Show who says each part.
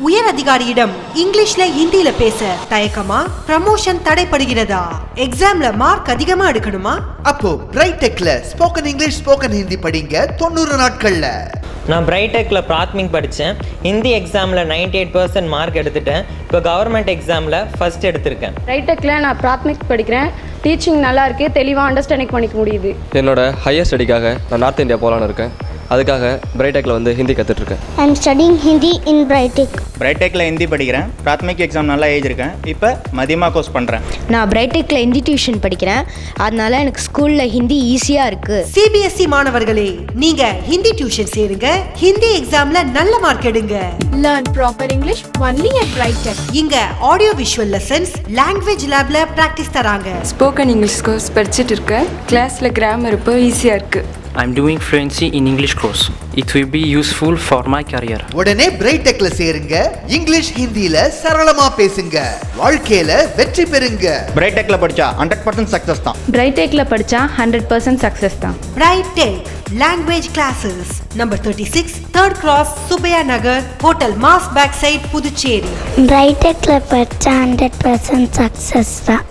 Speaker 1: உயர் அதிகாரியிடம் இங்கிலீஷ்ல ஹிந்தியில பேச தயக்கமா? ப்ரமோஷன் தடைப்படுகிறதா? எக்ஸாம்ல மார்க் அதிகமா எடுக்கணுமா?
Speaker 2: அப்போ பிரைட் டெக்ல ஸ்போக்கன் இங்கிலீஷ் ஸ்போக்கன் ஹிந்தி படிங்க 90 நாட்கள்ல.
Speaker 3: நான் பிரைட் டெக்கில் பிராத்மிக் படித்தேன். ஹிந்தி எக்ஸாமில் 98% மார்க் எடுத்துட்டேன். இப்போ கவர்மெண்ட் எக்ஸாமில் ஃபர்ஸ்ட் எடுத்திருக்கேன்.
Speaker 4: பிரைட் டெக்கில் நான் பிராத்மிக் படிக்கிறேன். டீச்சிங் நல்லா இருக்குது, தெளிவாக அண்டர்ஸ்டாண்டிங் பண்ணிக்க முடியுது.
Speaker 5: என்னோட ஹையர் ஸ்டடிக்காக நான் நார்த் இந்தியா போகலான்னு இருக்கேன். அதுக்காக பிரைட் டெக்கில் வந்து ஹிந்தி கற்றுட்ருக்கேன்.
Speaker 6: I am studying Hindi in Bright Tech.
Speaker 7: Bright டெக்கில் ஹிந்தி படிக்கிறேன். பிராத்மிக் எக்ஸாம் நல்லா எழுதியிருக்கேன். இப்போ மதியமாக கோர்ஸ் பண்ணுறேன்.
Speaker 8: நான் பிரைட் டெக்கில் ஹிந்தி டியூஷன் படிக்கிறேன். அதனால எனக்கு ஸ்கூலில் ஹிந்தி ஈஸியாக இருக்குது.
Speaker 1: சிபிஎஸ்இ மாணவர்களே, நீங்க ஹிந்தி டியூஷன் சேருங்க. ஹிந்தி எக்ஸாம்ல நல்ல மார்க் எடுங்க.
Speaker 9: Learn proper English only at Bright Tech.
Speaker 1: இங்க ஆடியோ விஷுவல் லெசன்ஸ், லாங்குவேஜ் லேப்ல பிராக்டிஸ் தராங்க.
Speaker 10: ஸ்போக்கன் இங்கிலீஷ் கோர்ஸ் படிச்சிட்டு இருக்கேன். கிளாஸ்ல கிராமர் இப்போ ஈஸியா இருக்கு.
Speaker 11: I'm doing Fluency in English course. It will be useful for my career.
Speaker 2: உடனே பிரைட் டெக்ல சேருங்க. இங்கிலீஷ் ஹிந்தியில சரளமா பேசுங்க. வாழ்க்கையில வெற்றி பெறுங்க.
Speaker 7: பிரைட் டெக்கில் படித்தா 100% சக்ஸஸ் தான்.
Speaker 4: பிரைட் டெக்கில் படித்தா 100% சக்ஸஸ் தான்.
Speaker 1: Bright Tech language classes number 36 3rd Cross Subbaiya Nagar, hotel மாஸ் பேக் சைட், புதுச்சேரி.
Speaker 6: பிரைட் டெக்ல படிச்சா 100% சக்சஸ் தான்.